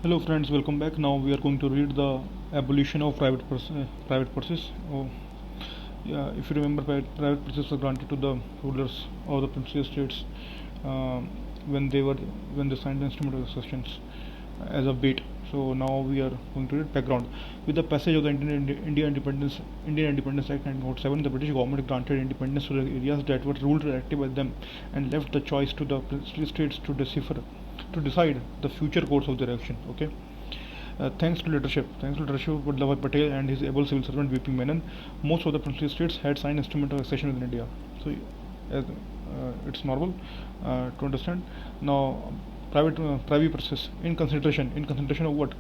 Hello friends, welcome back. Now we are going to read the abolition of private purses. Oh, yeah, if you remember, private purses were granted to the rulers of the princely estates um, when they were when they signed the instrument of accessions as a bait. So now we are going to read background. With the passage of the Indian Independence Act 1947, the British government granted independence to the areas that were ruled directly by them and left the choice to the princely states to decide the future course of their action. Okay. Thanks to leadership of Vallabhbhai Patel and his able civil servant V.P. Menon, most of the princely states had signed instrument of accession within India. So, it's normal to understand. Now, privy process in consideration of what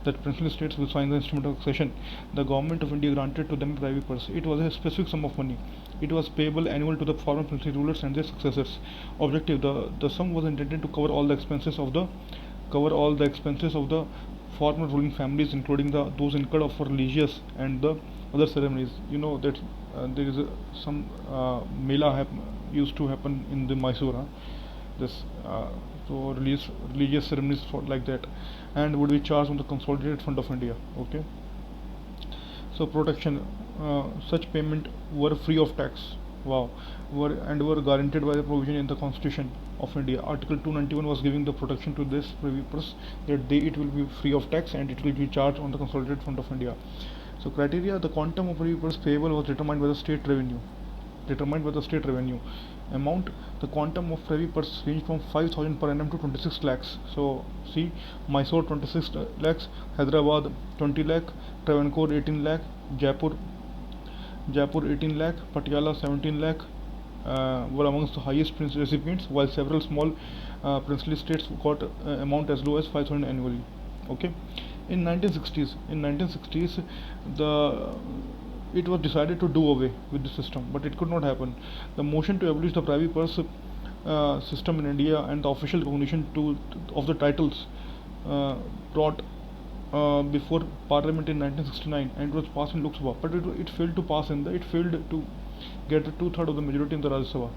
that princely states will sign the instrument of accession, the government of India granted to them a privy purse. It was a specific sum of money. It was payable annual to the former princely rulers and their successors. Objective: the sum was intended to cover all the expenses of the former ruling families, including those incurred for religious and the other ceremonies. You know that there is some mela used to happen in the Mysore. This so religious ceremonies for like that, and would be charged on the consolidated fund of India. Okay. So protection, such payment were free of tax. Wow, were guaranteed by the provision in the Constitution of India. Article 291 was giving the protection to this privy purse that it will be free of tax and it will be charged on the Consolidated Fund of India. So criteria: the quantum of privy purse payable was determined by the state revenue. Amount: the quantum of privy purse ranged from 5,000 per annum to 26 lakhs. So see, Mysore 26 lakhs, Hyderabad 20 lakh, Travancore 18 lakh, Jaipur 18 lakh, Patiala 17 lakh were amongst the highest prince recipients, while several small princely states got amount as low as 5,000 annually. Okay. In 1960s, the it was decided to do away with the system, but it could not happen. The motion to abolish the privy purse system in India and the official recognition of the titles brought before Parliament in 1969, and it was passed in Lok Sabha, but it failed to pass it failed to get the two-thirds of the majority in the Rajya Sabha.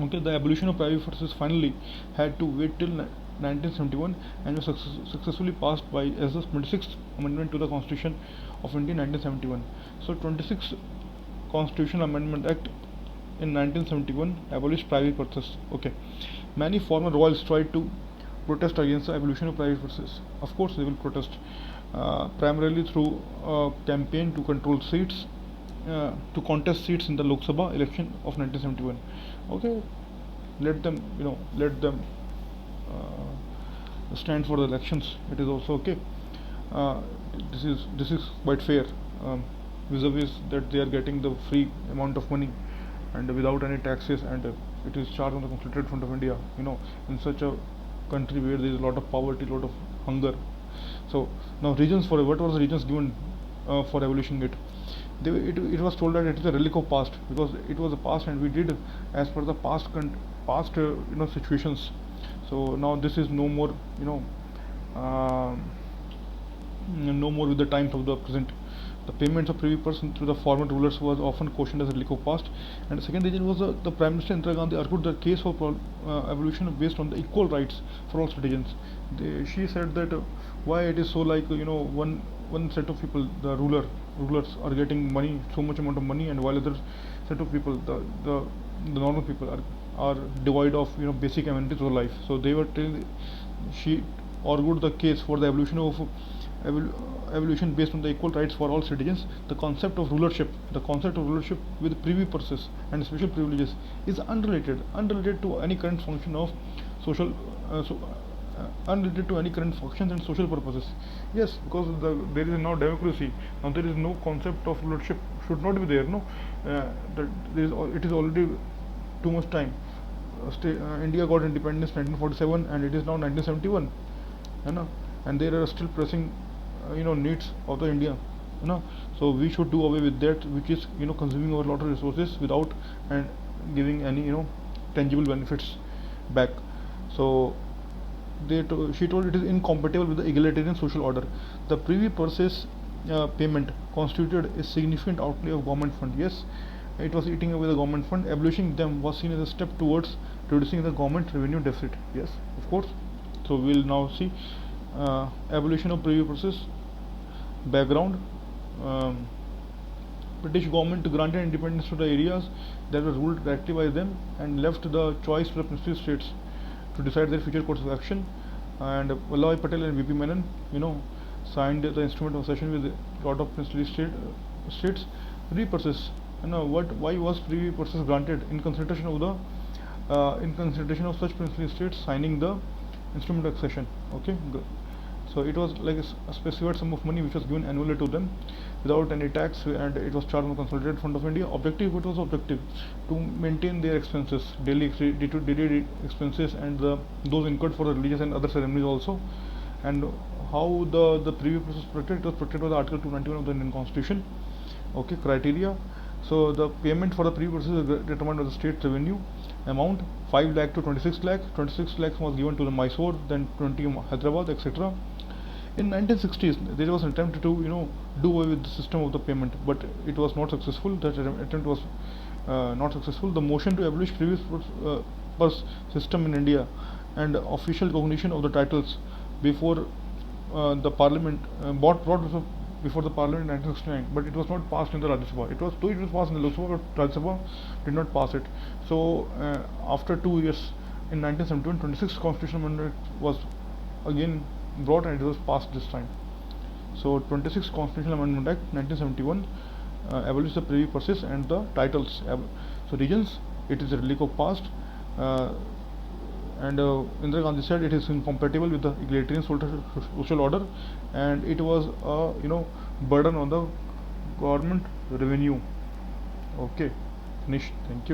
Okay, the abolition of privy purses finally had to wait till 1971 and was successfully passed by as the 26th Amendment to the Constitution of India in 1971. So 26th Constitutional Amendment Act in 1971 abolished privy purses. Okay, many former royals tried to protest against the abolition of privy purses. Of course, they will protest primarily through a campaign to control seats, to contest seats in the Lok Sabha election of 1971. Okay, let them stand for the elections. It is also okay. Uh, this is quite fair, vis-a-vis that they are getting the free amount of money and without any taxes, and it is charged on the Consolidated Fund of India. In such a country where there is a lot of poverty, lot of hunger. So now reasons for what was the reasons given for abolishing it? It was told that it is a relic of past, because it was a past and we did as per the past situations. So now this is no more, uh, no more with the times of the present. The payments of privy purse to the former rulers was often questioned as a relic of past. And the second reason was the Prime Minister Indira Gandhi argued the case for abolition based on the equal rights for all citizens. She said that why it is so, like, one set of people, the rulers are getting money, so much amount of money, and while other set of people, the normal people are devoid of basic amenities of life. So they were telling, she argued the case for the evolution based on the equal rights for all citizens. The concept of rulership with privy purses and special privileges is unrelated to any current function of social unrelated to any current functions and social purposes. Yes, because there is now democracy. Now there is no concept of rulership, should not be there. No, it is already too much time. India got independence 1947 and it is now 1971. And there are still pressing needs of the India. So we should do away with that, which is consuming our lot of resources without and giving any tangible benefits back. So she told it is incompatible with the egalitarian social order. The privy purses payment constituted a significant outlay of government fund. Yes, it was eating away the government fund. Abolishing them was seen as a step towards reducing the government revenue deficit. Yes, of course. So we will now see Abolition of privy process. Background. um, British government granted independence to the areas that were ruled directly by them and left the choice to the princely states to decide their future course of action. And Vallabhbhai Patel and VP Menon, signed the instrument of accession with a lot of princely states. Repurchase. Why was repurchase granted in consideration of such princely states signing the instrument of accession? Okay, good. So it was like a specified sum of money which was given annually to them without any tax, and it was charged on the consolidated fund of India. Objective, what was objective? To maintain their expenses, daily expenses, and those incurred for the religious and other ceremonies also. And how the privy process protected? It was protected by the Article 291 of the Indian Constitution. Okay, criteria. So the payment for the privy process is determined by the state revenue amount, 5 lakh to 26 lakh. 26 lakhs was given to the Mysore, then 20 Hyderabad, etc. In 1960s, there was an attempt to do away with the system of the payment, but it was not successful. That attempt was not successful. The motion to abolish previous purse system in India and official recognition of the titles before the parliament brought before the parliament in 1969, but it was not passed in the Rajya Sabha. It was passed in the Lok Sabha, but Rajya Sabha did not pass it. So after 2 years, in 1971, 26th constitutional amendment was again brought and it was passed this time. So 26th Constitutional Amendment Act 1971 abolished the privy purses and the titles. So regions, it is a relic of past, and Indira Gandhi said it is incompatible with the egalitarian social order, and it was a burden on the government revenue. Okay, finished. Thank you.